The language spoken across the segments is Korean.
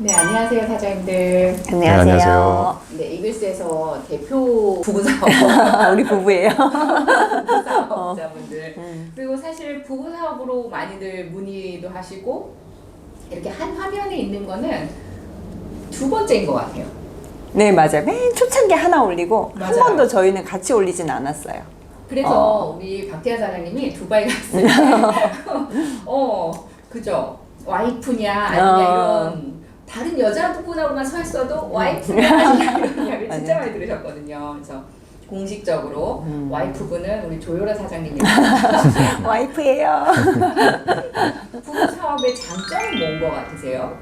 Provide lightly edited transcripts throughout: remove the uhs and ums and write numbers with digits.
네, 안녕하세요, 사장님들. 안녕하세요. 네, 안녕하세요. 네, 이글스에서 대표 부부사업, 우리 부부예요. 부부사업자분들. 그리고 사실 부부사업으로 많이들 문의도 하시고, 이렇게 한 화면에 있는 거는 두 번째인 것 같아요. 네, 맞아요. 맨 초창기 하나 올리고 한 맞아요. 번도 저희는 같이 올리진 않았어요. 그래서 우리 박태하 사장님이 두바이 갔을 때, 그죠? 와이프냐, 아니냐, 이런. 다른 여자분하고만 서 있어도 와이프냐 아니냐 이런 이야기를 진짜 많이 들으셨거든요. 그래서 공식적으로 와이프분은 우리 조요라 사장님입니다. 와이프예요. 부부 사업의 장점은 뭔 것 같으세요?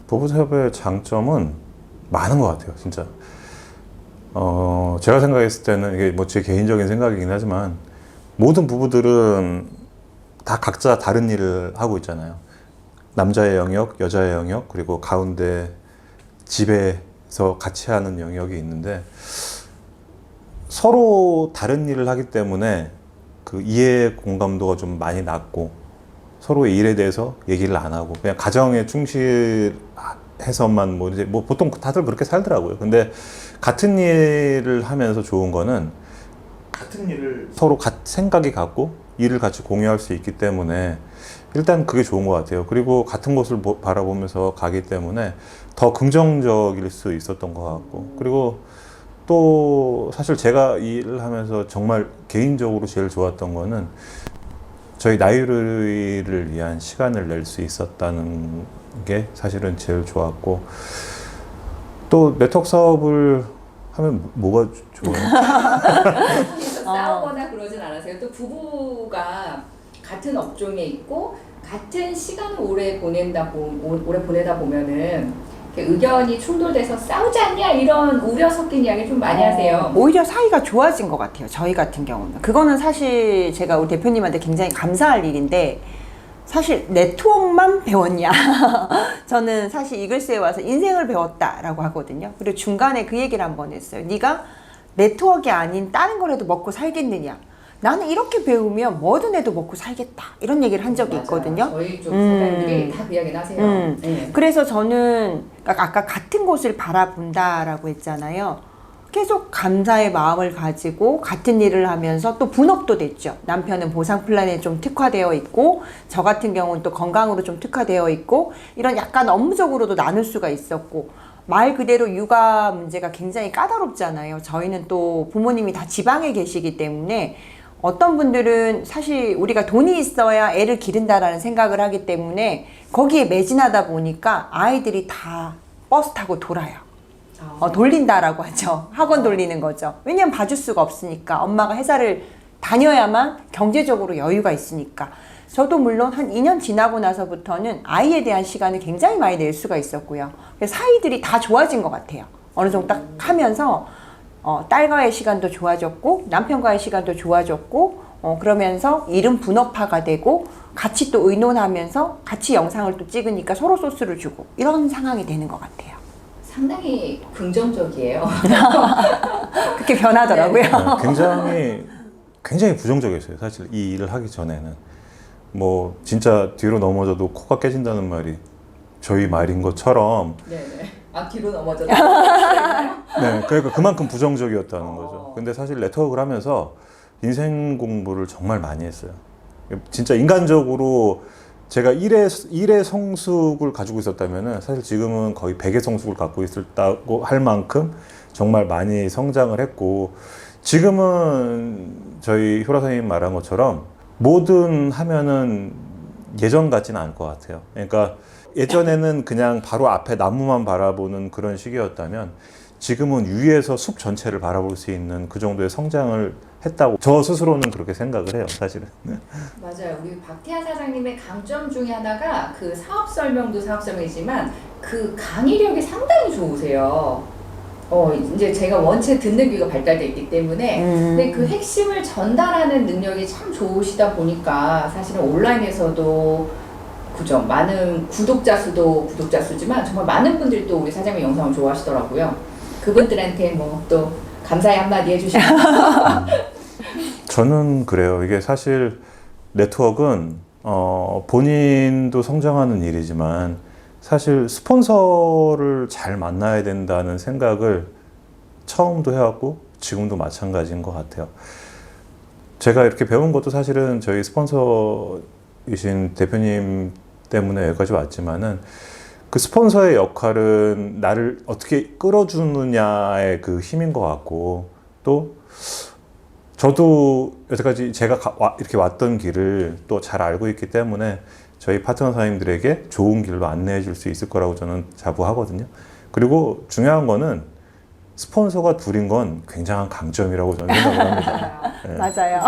부부사업의 장점은 많은 것 같아요, 진짜. 제가 생각했을 때는 이게 뭐 제 개인적인 생각이긴 하지만 모든 부부들은 다 각자 다른 일을 하고 있잖아요. 남자의 영역, 여자의 영역, 그리고 가운데 집에서 같이 하는 영역이 있는데 서로 다른 일을 하기 때문에 그 이해 공감도가 좀 많이 낮고 서로의 일에 대해서 얘기를 안 하고 그냥 가정에 충실해서만 뭐 이제 뭐 보통 다들 그렇게 살더라고요. 근데 같은 일을 하면서 좋은 거는 같은 일을 서로 생각이 같고 일을 같이 공유할 수 있기 때문에 일단 그게 좋은 것 같아요. 그리고 같은 곳을 바라보면서 가기 때문에 더 긍정적일 수 있었던 것 같고, 그리고 또 사실 제가 이 일을 하면서 정말 개인적으로 제일 좋았던 거는 저희 나유리를 위한 시간을 낼 수 있었다는 게 사실은 제일 좋았고, 또 네트워크 사업을 하면 뭐가 좋아요? 그래서 싸우거나 그러진 않으세요? 또 부부가 같은 업종에 있고 같은 시간을 오래 보내다 보면은 이렇게 의견이 충돌돼서 싸우지 않냐 이런 우려 섞인 이야기 좀 많이 하세요. 오히려 사이가 좋아진 것 같아요. 저희 같은 경우는. 그거는 사실 제가 우리 대표님한테 굉장히 감사할 일인데, 사실 네트워크만 배웠냐? 저는 사실 이글스에 와서 인생을 배웠다라고 하거든요. 그리고 중간에 그 얘기를 한번 했어요. 네가 네트워크가 아닌 다른 걸 해도 먹고 살겠느냐? 나는 이렇게 배우면 뭐든 해도 먹고 살겠다. 이런 얘기를 한 적이 맞아요. 있거든요. 저희 쪽 사장님들이 다 그 이야기는 하세요. 네. 그래서 저는 아까 같은 곳을 바라본다라고 했잖아요. 계속 감사의 마음을 가지고 같은 일을 하면서 또 분업도 됐죠. 남편은 보상 플랜에 좀 특화되어 있고, 저 같은 경우는 또 건강으로 좀 특화되어 있고, 이런 약간 업무적으로도 나눌 수가 있었고, 말 그대로 육아 문제가 굉장히 까다롭잖아요. 저희는 또 부모님이 다 지방에 계시기 때문에 어떤 분들은 사실 우리가 돈이 있어야 애를 기른다라는 생각을 하기 때문에 거기에 매진하다 보니까 아이들이 다 버스 타고 돌아요. 돌린다라고 하죠. 학원 돌리는 거죠. 왜냐면 봐줄 수가 없으니까. 엄마가 회사를 다녀야만 경제적으로 여유가 있으니까. 저도 물론 한 2년 지나고 나서부터는 아이에 대한 시간을 굉장히 많이 낼 수가 있었고요. 그래서 사이들이 다 좋아진 것 같아요. 어느 정도 딱 하면서 딸과의 시간도 좋아졌고 남편과의 시간도 좋아졌고, 그러면서 일은 분업화가 되고 같이 또 의논하면서 같이 영상을 또 찍으니까 서로 소스를 주고 이런 상황이 되는 것 같아요. 상당히 긍정적이에요. 그렇게 변하더라고요. 네, 굉장히 부정적이었어요. 사실 이 일을 하기 전에는 뭐 진짜 뒤로 넘어져도 코가 깨진다는 말이 저희 말인 것처럼. 네네. 뒤로 넘어졌다. 네, 그러니까 그만큼 부정적이었다는 거죠. 근데 사실 네트워크를 하면서 인생 공부를 정말 많이 했어요. 진짜 인간적으로 제가 1의 성숙을 가지고 있었다면은 사실 지금은 거의 100의 성숙을 갖고 있었다고 할 만큼 정말 많이 성장을 했고, 지금은 저희 효라 선생님 말한 것처럼 뭐든 하면은 예전 같지는 않을 것 같아요. 그러니까 예전에는 그냥 바로 앞에 나무만 바라보는 그런 시기였다면 지금은 위에서 숲 전체를 바라볼 수 있는 그 정도의 성장을 했다고 저 스스로는 그렇게 생각을 해요, 사실은. 맞아요. 우리 박태하 사장님의 강점 중에 하나가 그 사업 설명도 사업 설명이지만 그 강의력이 상당히 좋으세요. 이제 제가 원체 듣는 귀가 발달돼 있기 때문에 근데 그 핵심을 전달하는 능력이 참 좋으시다 보니까 사실은 온라인에서도 그죠. 많은 구독자 수지만 정말 많은 분들이 또 우리 사장님 영상을 좋아하시더라고요. 그분들한테 뭐 또 감사의 한마디 해주시면. 저는 그래요. 이게 사실 네트워크는 본인도 성장하는 일이지만 사실 스폰서를 잘 만나야 된다는 생각을 처음도 해왔고 지금도 마찬가지인 것 같아요. 제가 이렇게 배운 것도 사실은 저희 스폰서이신 대표님 때문에 여기까지 왔지만은 그 스폰서의 역할은 나를 어떻게 끌어주느냐의 그 힘인 것 같고, 또 저도 여태까지 제가 이렇게 왔던 길을 또 잘 알고 있기 때문에 저희 파트너 사장님들에게 좋은 길로 안내해 줄 수 있을 거라고 저는 자부하거든요. 그리고 중요한 거는 스폰서가 둘인 건 굉장한 강점이라고 저는 생각을 합니다. 네. 맞아요.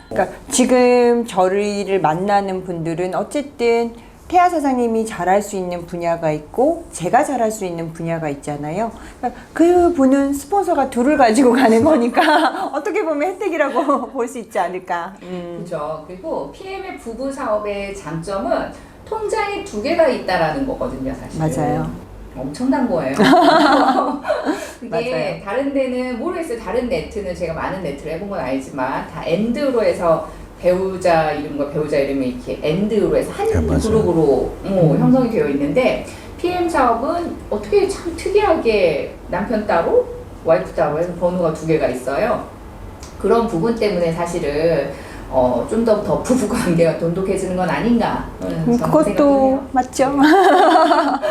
그러니까 지금 저를 만나는 분들은 어쨌든 태아 사장님이 잘할 수 있는 분야가 있고 제가 잘할 수 있는 분야가 있잖아요. 그러니까 그 분은 스폰서가 둘을 가지고 가는 거니까 어떻게 보면 혜택이라고 볼 수 있지 않을까. 그렇죠. 그리고 PM의 부부 사업의 장점은 통장에 두 개가 있다라는 거거든요, 사실. 맞아요. 엄청난 거예요. 그게 맞아요. 다른 데는 모르겠어요. 다른 네트는 제가 많은 네트를 해본 건 알지만 다 엔드로 해서 배우자 이름과 배우자 이름이 이렇게 엔드로 해서 한 맞아요. 그룹으로 형성이 되어 있는데 PM 사업은 어떻게 참 특이하게 남편 따로 와이프 따로 해서 번호가 두 개가 있어요. 그런 부분 때문에 사실은 좀 더 부부 관계가 돈독해지는 건 아닌가. 그것도 맞죠.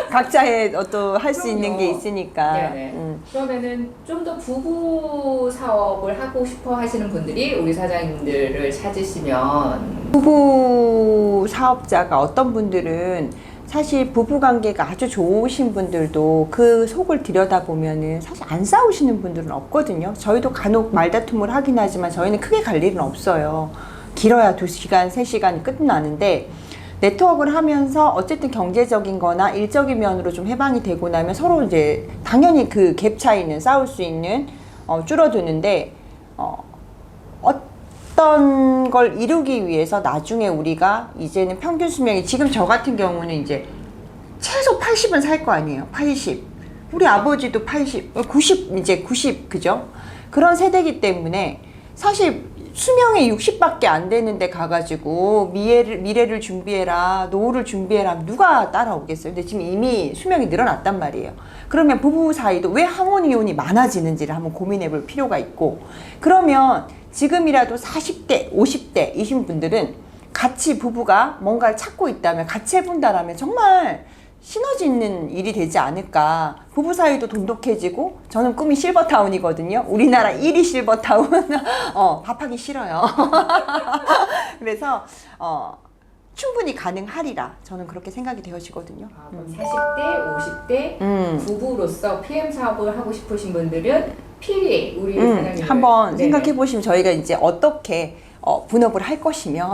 각자의 어떤 할 수 있는 게 있으니까. 네네. 그러면은 좀 더 부부 사업을 하고 싶어 하시는 분들이 우리 사장님들을 찾으시면 부부 사업자가 어떤 분들은 사실 부부 관계가 아주 좋으신 분들도 그 속을 들여다보면은 사실 안 싸우시는 분들은 없거든요. 저희도 간혹 말다툼을 하긴 하지만 저희는 크게 갈 일은 없어요. 길어야 2시간, 3시간이 끝나는데 네트워크를 하면서 어쨌든 경제적인 거나 일적인 면으로 좀 해방이 되고 나면 서로 이제 당연히 그 갭 차이는 싸울 수 있는 줄어드는데 어떤 걸 이루기 위해서 나중에 우리가 이제는 평균 수명이 지금 저 같은 경우는 이제 최소 80은 살 거 아니에요. 80. 우리 아버지도 80, 90 이제 90 그죠? 그런 세대이기 때문에 사실 수명이 60밖에 안 되는데 가가지고 미래를 준비해라, 노후를 준비해라, 누가 따라오겠어요? 근데 지금 이미 수명이 늘어났단 말이에요. 그러면 부부 사이도 왜 항원이혼이 많아지는지를 한번 고민해 볼 필요가 있고, 그러면 지금이라도 40대, 50대 이신 분들은 같이 부부가 뭔가를 찾고 있다면 같이 해본다라면 정말 시너지 있는 일이 되지 않을까. 부부 사이도 돈독해지고, 저는 꿈이 실버타운이거든요. 우리나라 1위 실버타운. 밥하기 싫어요. 그래서 충분히 가능하리라 저는 그렇게 생각이 되어지거든요. 그럼 40대, 50대 부부로서 PM 사업을 하고 싶으신 분들은 필히 우리 사장님을 한번 네네. 생각해 보시면 저희가 이제 어떻게 분업을 할 것이며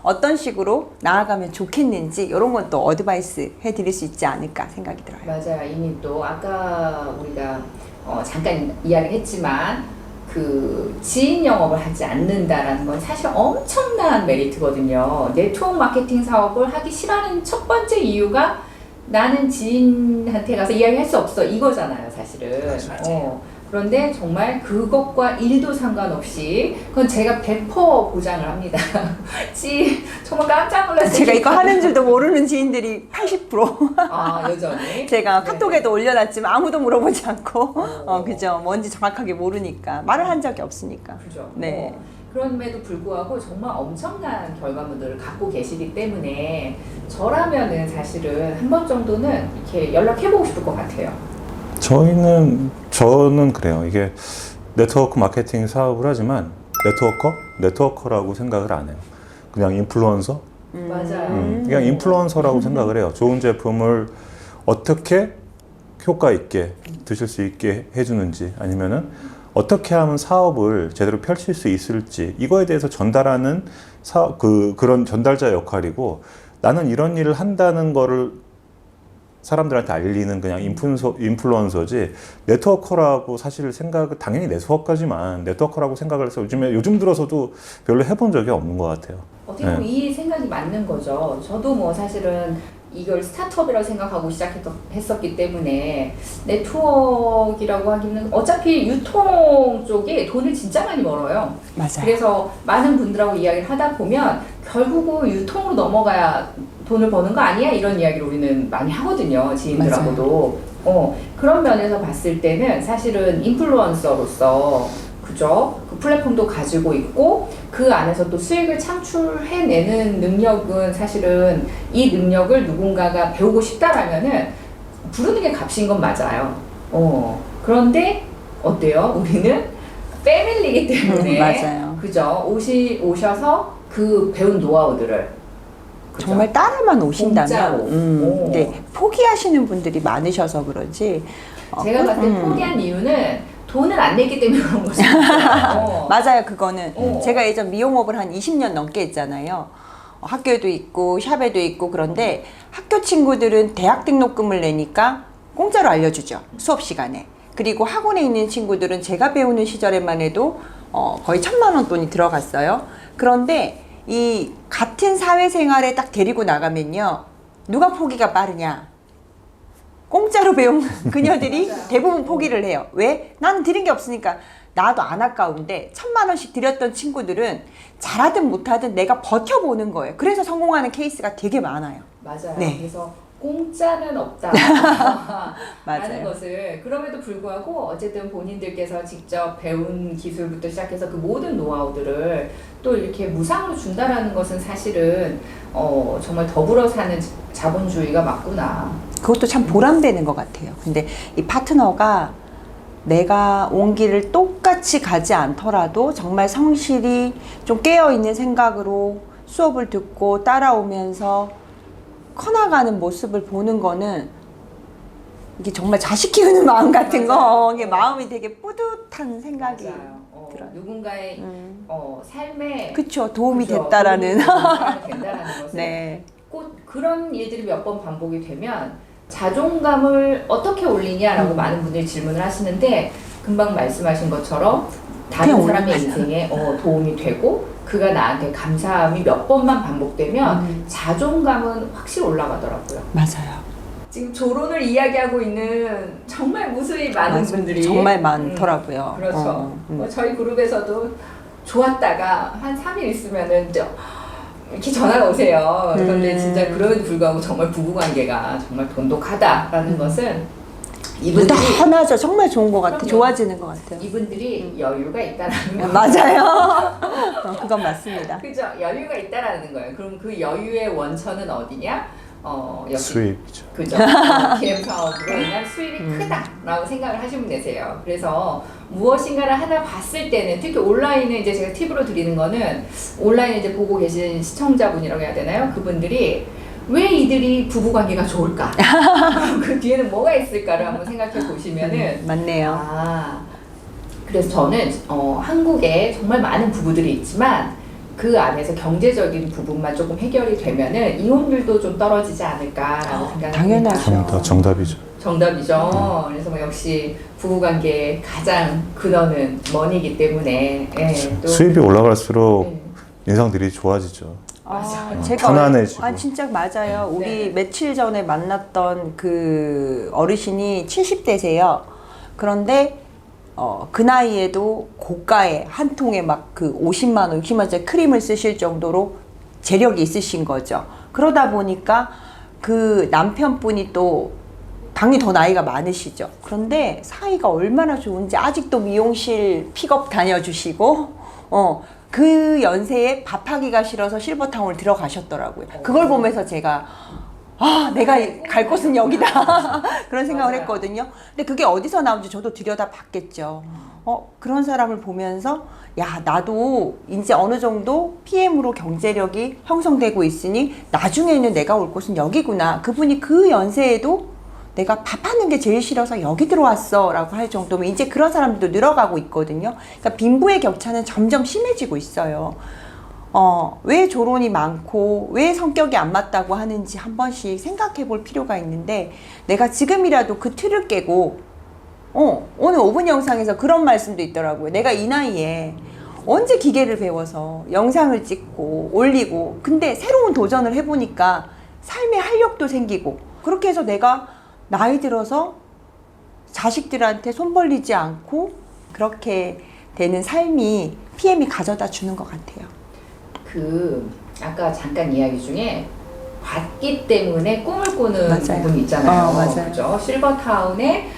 어떤 식으로 나아가면 좋겠는지 이런 건 또 어드바이스 해드릴 수 있지 않을까 생각이 들어요. 맞아요. 이미 또 아까 우리가 잠깐 이야기했지만 그 지인 영업을 하지 않는다라는 건 사실 엄청난 메리트거든요. 네트워크 마케팅 사업을 하기 싫어하는 첫 번째 이유가 나는 지인한테 가서 이야기할 수 없어 이거잖아요, 사실은. 맞아요. 그런데 정말 그것과 일도 상관없이 그건 제가 100% 보장을 합니다. 정말 깜짝 놀랐어요. 제가 이거 하는 줄도 모르는 지인들이 80%. 여전히. 제가 네. 카톡에도 올려놨지만 아무도 물어보지 않고, 그죠. 뭔지 정확하게 모르니까. 말을 한 적이 없으니까. 그죠. 네. 그럼에도 불구하고 정말 엄청난 결과물들을 갖고 계시기 때문에 저라면은 사실은 한 번 정도는 이렇게 연락해보고 싶을 것 같아요. 저는 그래요. 이게 네트워크 마케팅 사업을 하지만 네트워커라고 생각을 안 해요. 그냥 인플루언서? 맞아요. 그냥 인플루언서라고 생각을 해요. 좋은 제품을 어떻게 효과 있게 드실 수 있게 해주는지, 아니면은 어떻게 하면 사업을 제대로 펼칠 수 있을지, 이거에 대해서 전달하는 그런 전달자 역할이고, 나는 이런 일을 한다는 거를 사람들한테 알리는 그냥 인플루언서지, 네트워커라고 사실 당연히 네트워커라고 생각을 해서 요즘 들어서도 별로 해본 적이 없는 것 같아요. 어떻게 보면 이 생각이 맞는 거죠. 저도 뭐 사실은 이걸 스타트업이라고 생각하고 시작했었기 때문에 네트워크라고 하기는 어차피 유통 쪽에 돈을 진짜 많이 벌어요. 맞아요. 그래서 많은 분들하고 이야기를 하다 보면 결국은 유통으로 넘어가야 돈을 버는 거 아니야? 이런 이야기를 우리는 많이 하거든요. 지인들하고도. 그런 면에서 봤을 때는 사실은 인플루언서로서 그죠? 그 플랫폼도 가지고 있고 그 안에서 또 수익을 창출해내는 능력은 사실은 이 능력을 누군가가 배우고 싶다라면은 부르는 게 값인 건 맞아요. 그런데 어때요? 우리는 패밀리이기 때문에 맞아요. 그죠? 오셔서 그 배운 노하우들을 그죠? 정말 따라만 오신다면, 공짜로. 네, 포기하시는 분들이 많으셔서 그런지. 제가 봤을 때 포기한 이유는 돈을 안 냈기 때문에 그런 거죠. 맞아요, 그거는. 어. 제가 예전 미용업을 한 20년 넘게 했잖아요. 학교에도 있고, 샵에도 있고, 그런데 학교 친구들은 대학 등록금을 내니까 공짜로 알려주죠. 수업 시간에. 그리고 학원에 있는 친구들은 제가 배우는 시절에만 해도 거의 1,000만 원 돈이 들어갔어요. 그런데 이 같은 사회생활에 딱 데리고 나가면요. 누가 포기가 빠르냐? 공짜로 배운 그녀들이 대부분 포기를 해요. 왜? 나는 드린 게 없으니까. 나도 안 아까운데 1,000만 원씩 드렸던 친구들은 잘하든 못하든 내가 버텨보는 거예요. 그래서 성공하는 케이스가 되게 많아요. 맞아요. 네. 그래서 공짜는 없다. 맞아요. 라는 것을 그럼에도 불구하고 어쨌든 본인들께서 직접 배운 기술부터 시작해서 그 모든 노하우들을 또 이렇게 무상으로 준다라는 것은 사실은 정말 더불어 사는 자본주의가 맞구나. 그것도 참 보람되는 것 같아요. 근데 이 파트너가 내가 온 길을 똑같이 가지 않더라도 정말 성실히 좀 깨어있는 생각으로 수업을 듣고 따라오면서 커나가는 모습을 보는 거는 이게 정말 자식 키우는 마음 같은 거, 이게 마음이 되게 뿌듯한 생각이 맞아요. 들어요. 누군가의 삶에 그쵸, 도움이 그죠, 됐다라는. 도움이 된다라는 것은 네. 꼭 그런 일들이 몇 번 반복이 되면 자존감을 어떻게 올리냐라고 많은 분들이 질문을 하시는데 금방 말씀하신 것처럼 다른 그냥 사람의 올라가요. 인생에 도움이 되고 그가 나한테 감사함이 몇 번만 반복되면 자존감은 확실히 올라가더라고요. 맞아요. 지금 조론을 이야기하고 있는 정말 무수히 많은 맞아요. 분들이 정말 많더라고요. 그렇죠. 저희 그룹에서도 좋았다가 한 3일 있으면은 이렇게 전화가 오세요. 그런데 진짜 그럼에도 불구하고 정말 부부관계가 정말 돈독하다라는 것은 이분들이 무던하죠. 정말 좋은 것 같아요. 그럼요. 좋아지는 것 같아요. 이분들이 여유가 있다라는 거. 맞아요. 그건 맞습니다. 그죠? 여유가 있다라는 거예요. 그럼 그 여유의 원천은 어디냐? 역시 수입이죠. 그죠? DM 사업으로 인한 수입이 크다라고 생각을 하시면 되세요. 그래서 무엇인가를 하나 봤을 때는 특히 온라인에 이제 제가 팁으로 드리는 거는 온라인에 이제 보고 계신 시청자분이라고 해야 되나요? 그분들이 왜 이들이 부부관계가 좋을까? 그 뒤에는 뭐가 있을까를 한번 생각해 보시면은 맞네요. 그래서 저는 한국에 정말 많은 부부들이 있지만 그 안에서 경제적인 부분만 조금 해결이 되면은 이혼율도 좀 떨어지지 않을까라고 생각합니다. 당연하죠. 정답이죠. 정답이죠. 그래서 뭐 역시 부부관계의 가장 근원은 머니이기 때문에 또 수입이 올라갈수록 네. 인상들이 좋아지죠. 제가 편안해지고. 진짜 맞아요. 우리 네. 며칠 전에 만났던 그 어르신이 70대세요. 그런데 그 나이에도 고가의 한 통에 막 그 50만 원, 60만 원짜리 크림을 쓰실 정도로 재력이 있으신 거죠. 그러다 보니까 그 남편분이 또 당연히 더 나이가 많으시죠. 그런데 사이가 얼마나 좋은지 아직도 미용실 픽업 다녀주시고 그 연세에 밥하기가 싫어서 실버타운을 들어가셨더라고요. 그걸 보면서 제가 내가 갈 곳은 여기다 그런 생각을 맞아요. 했거든요. 근데 그게 어디서 나온지 저도 들여다 봤겠죠. 그런 사람을 보면서 야, 나도 이제 어느 정도 PM으로 경제력이 형성되고 있으니 나중에는 내가 올 곳은 여기구나. 그분이 그 연세에도 내가 밥하는 게 제일 싫어서 여기 들어왔어 라고 할 정도면 이제 그런 사람들도 늘어가고 있거든요. 그러니까 빈부의 격차는 점점 심해지고 있어요. 왜 조론이 많고 왜 성격이 안 맞다고 하는지 한 번씩 생각해 볼 필요가 있는데 내가 지금이라도 그 틀을 깨고 오늘 5분 영상에서 그런 말씀도 있더라고요. 내가 이 나이에 언제 기계를 배워서 영상을 찍고 올리고 근데 새로운 도전을 해보니까 삶의 활력도 생기고 그렇게 해서 내가 나이 들어서 자식들한테 손 벌리지 않고 그렇게 되는 삶이 PM이 가져다 주는 것 같아요. 아까 잠깐 이야기 중에 봤기 때문에 꿈을 꾸는 맞아요. 부분이 있잖아요. 맞아요. 그죠? 실버타운에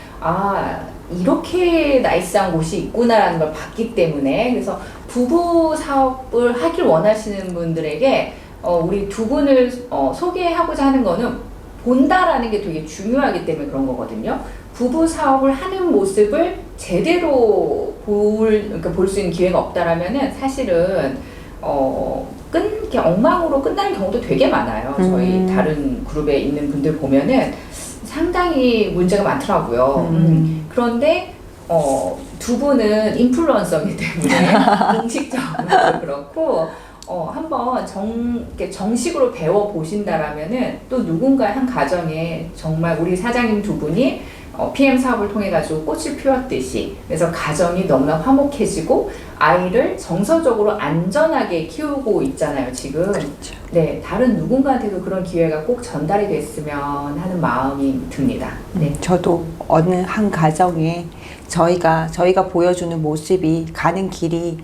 이렇게 나이스한 곳이 있구나라는 걸 봤기 때문에 그래서 부부 사업을 하길 원하시는 분들에게 우리 두 분을 소개하고자 하는 거는 본다라는 게 되게 중요하기 때문에 그런 거거든요. 부부 사업을 하는 모습을 제대로 볼 수 있는 기회가 없다라면은 사실은 이렇게 엉망으로 끝나는 경우도 되게 많아요. 저희 다른 그룹에 있는 분들 보면은 상당히 문제가 많더라고요. 그런데 두 분은 인플루언서이기 때문에 공식적으로 그렇고 한번 정식으로 배워 보신다라면은 또 누군가의 한 가정에 정말 우리 사장님 두 분이 PM 사업을 통해 가지고 꽃을 피웠듯이 그래서 가정이 너무나 화목해지고 아이를 정서적으로 안전하게 키우고 있잖아요 지금. 그렇죠. 네, 다른 누군가한테도 그런 기회가 꼭 전달이 됐으면 하는 마음이 듭니다. 네. 저도 어느 한 가정에 저희가 보여주는 모습이 가는 길이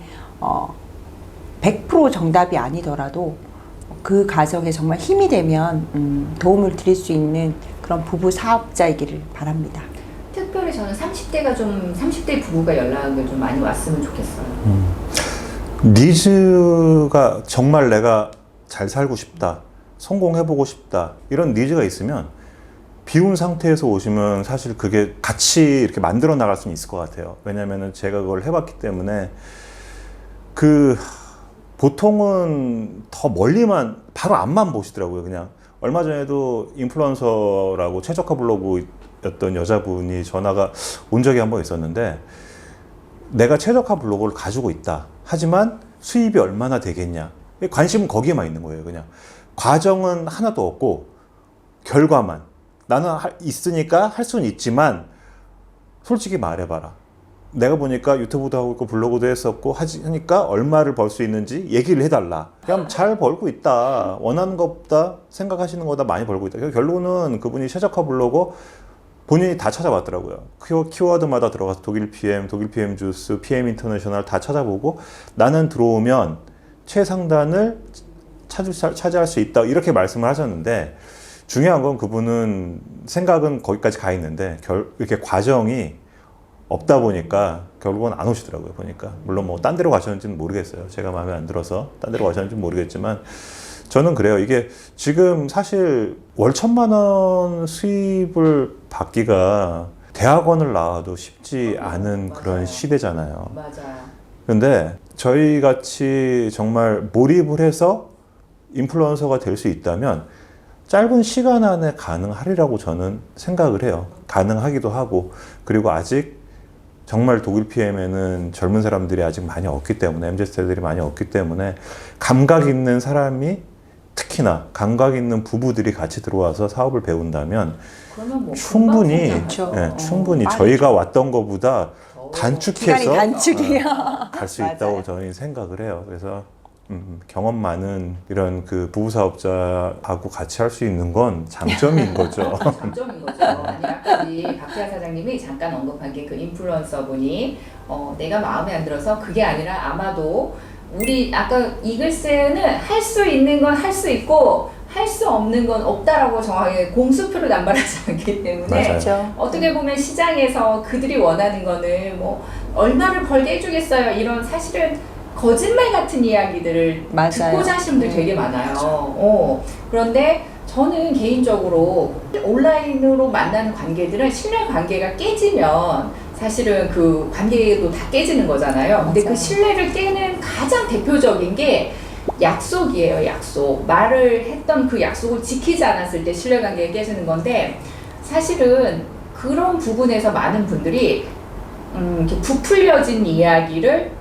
100% 정답이 아니더라도 그 가정에 정말 힘이 되면 도움을 드릴 수 있는 그런 부부 사업자이기를 바랍니다. 특별히 저는 30대 부부가 연락을 좀 많이 왔으면 좋겠어요. 니즈가 정말 내가 잘 살고 싶다, 성공해보고 싶다 이런 니즈가 있으면 비운 상태에서 오시면 사실 그게 같이 이렇게 만들어 나갈 수는 있을 것 같아요. 왜냐면은 제가 그걸 해봤기 때문에 보통은 더 멀리만 바로 앞만 보시더라고요. 그냥 얼마 전에도 인플루언서라고 최적화 블로그였던 여자분이 전화가 온 적이 한 번 있었는데 내가 최적화 블로그를 가지고 있다. 하지만 수입이 얼마나 되겠냐. 관심은 거기에만 있는 거예요. 그냥 과정은 하나도 없고 결과만. 나는 있으니까 할 수는 있지만 솔직히 말해봐라. 내가 보니까 유튜브도 하고 있고 블로그도 했었고 하니까 얼마를 벌 수 있는지 얘기를 해달라. 그냥 잘 벌고 있다. 원하는 것보다 생각하시는 것보다 많이 벌고 있다. 결론은 그분이 최적화 블로그 본인이 다 찾아봤더라고요. 키워드마다 들어가서 독일 PM 주스, PM 인터내셔널 다 찾아보고 나는 들어오면 최상단을 차지할 수 있다. 이렇게 말씀을 하셨는데 중요한 건 그분은 생각은 거기까지 가 있는데 이렇게 과정이 없다 보니까 결국은 안 오시더라고요. 보니까 물론 뭐 딴 데로 가셨는지는 모르겠어요. 제가 마음에 안 들어서 딴 데로 가셨는지는 모르겠지만 저는 그래요. 이게 지금 사실 월 1,000만 원 수입을 받기가 대학원을 나와도 쉽지 않은 맞아요. 그런 시대잖아요. 맞아요. 근데 저희 같이 정말 몰입을 해서 인플루언서가 될 수 있다면 짧은 시간 안에 가능하리라고 저는 생각을 해요. 가능하기도 하고 그리고 아직 정말 독일 PM에는 젊은 사람들이 아직 많이 없기 때문에 MZ세대들이 많이 없기 때문에 감각 있는 사람이 특히나 감각 있는 부부들이 같이 들어와서 사업을 배운다면 그러면 뭐 충분히 금방 성장하죠. 충분히 빠르죠. 저희가 왔던 것보다 더 단축해서 시간이 단축이에요. 갈 수 맞아요. 있다고 저는 생각을 해요. 그래서 경험 많은 이런 그 부부 사업자하고 같이 할 수 있는 건 장점인 거죠. 장점인 거죠. 아니 아까 우리 박태하 사장님이 잠깐 언급한 게 그 인플루언서 분이 내가 마음에 안 들어서 그게 아니라 아마도 우리 아까 이글스는 할 수 있는 건 할 수 있고 할 수 없는 건 없다라고 정확하게 공수표를 남발하지 않기 때문에 맞아요. 그렇죠. 어떻게 보면 시장에서 그들이 원하는 거는 뭐 얼마를 벌게 해주겠어요 이런 사실은 거짓말 같은 이야기들을 맞아요. 듣고자 하시는 분들 되게 많아요. 그런데 저는 개인적으로 온라인으로 만나는 관계들은 신뢰 관계가 깨지면 사실은 그 관계도 다 깨지는 거잖아요. 근데 맞아요. 그 신뢰를 깨는 가장 대표적인 게 약속이에요. 약속. 말을 했던 그 약속을 지키지 않았을 때 신뢰 관계가 깨지는 건데 사실은 그런 부분에서 많은 분들이 이렇게 부풀려진 이야기를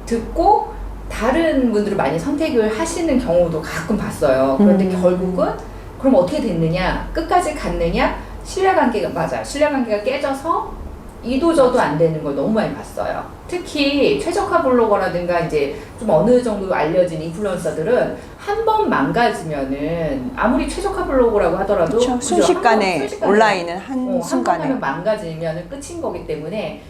듣고 다른 분들을 많이 선택을 하시는 경우도 가끔 봤어요. 그런데 결국은 그럼 어떻게 됐느냐? 끝까지 갔느냐? 신뢰관계가 맞아요. 신뢰관계가 깨져서 이도저도 안 되는 걸 너무 많이 봤어요. 특히 최적화 블로거라든가 이제 좀 어느 정도 알려진 인플루언서들은 한 번 망가지면은 아무리 최적화 블로거라고 하더라도 그렇죠. 그죠? 순식간에 순식간에 온라인은 한 한순간에 번 하면 망가지면은 끝인 거기 때문에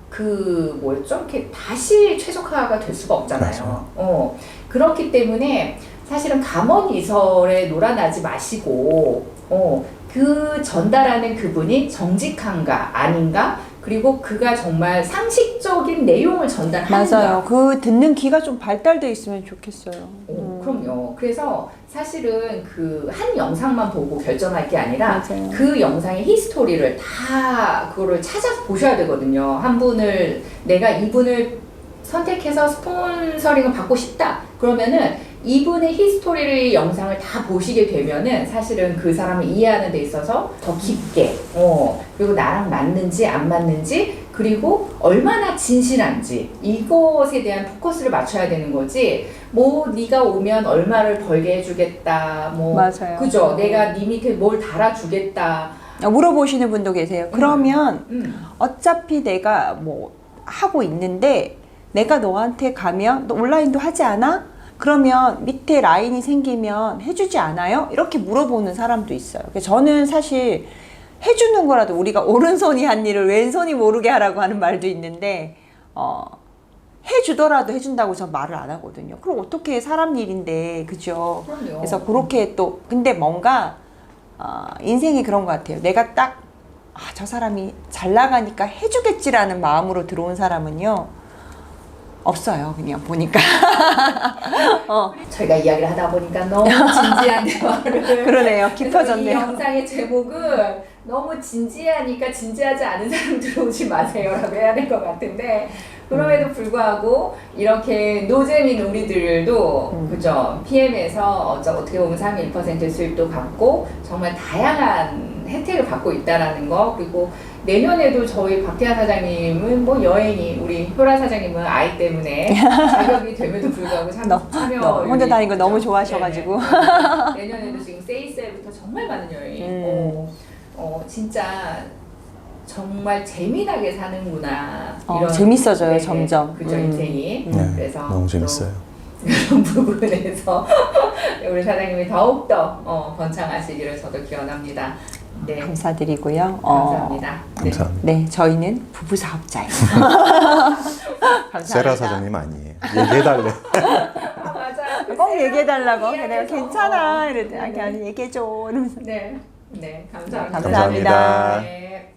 그 뭐였죠? 이렇게 다시 최적화가 될 수가 없잖아요. 그렇기 때문에 사실은 감언이설에 놀아나지 마시고 그 전달하는 그분이 정직한가 아닌가 그리고 그가 정말 상식적인 내용을 전달하는가. 맞아요. 그 듣는 귀가 좀 발달돼 있으면 좋겠어요. 그럼요. 그래서 사실은 그 한 영상만 보고 결정할 게 아니라 맞아요. 그 영상의 히스토리를 다 그거를 찾아서 보셔야 되거든요. 한 분을 내가 이분을 선택해서 스폰서링을 받고 싶다. 그러면은 이분의 히스토리를 영상을 다 보시게 되면은 사실은 그 사람을 이해하는 데 있어서 더 깊게 그리고 나랑 맞는지 안 맞는지 그리고 얼마나 진실한지 이것에 대한 포커스를 맞춰야 되는 거지 뭐 네가 오면 얼마를 벌게 해주겠다 뭐 맞아요. 그죠 내가 네 밑에 뭘 달아주겠다 물어보시는 분도 계세요. 그러면 어차피 내가 뭐 하고 있는데 내가 너한테 가면 너 온라인도 하지 않아? 그러면 밑에 라인이 생기면 해주지 않아요? 이렇게 물어보는 사람도 있어요. 그래서 저는 사실 해주는 거라도 우리가 오른손이 한 일을 왼손이 모르게 하라고 하는 말도 있는데 해주더라도 해준다고 전 말을 안 하거든요. 그럼 어떻게 사람 일인데 그죠? 그럼요. 그래서 그렇게 또 근데 뭔가 인생이 그런 것 같아요. 내가 딱 저 사람이 잘 나가니까 해주겠지라는 마음으로 들어온 사람은요 없어요. 그냥 보니까 저희가 이야기를 하다 보니까 너무 진지한 대화를 그러네요. 그래서 이 깊어졌네요. 영상의 제목은 너무 진지하니까 진지하지 않은 사람 들어오지 마세요라고 해야 될 것 같은데 그럼에도 불구하고 이렇게 노잼인 우리들도 그죠 PM에서 어떻게 보면 3.1% 수입도 받고 정말 다양한 혜택을 받고 있다라는 거 그리고 내년에도 저희 박태하 사장님은 뭐 여행이 우리 효라 사장님은 아이 때문에 자격이 됨에도 불구하고 참여 혼자 다니는 거 너무 좋아하셔가지고 내년에도 지금 세이셀부터 정말 많은 여행 진짜 정말 재미나게 사는구나 재밌어져요 네, 점점 그죠 인생이 그래서 너무 재밌어요. 이런 부분에서 우리 사장님이 더욱더 번창하시기를 저도 기원합니다. 네. 감사드리고요. 감사합니다. 감사합니다. 네, 저희는 부부 사업자예요. 감사합니다. 세라 사장님 아니에요. 얘기해달래. 아, 맞아. 꼭 얘기해달라고. 이야기해서. 내가 괜찮아. 이러더니 네. 그냥 얘기해줘. 이러면서. 네. 네. 감사합니다. 감사합니다. 네.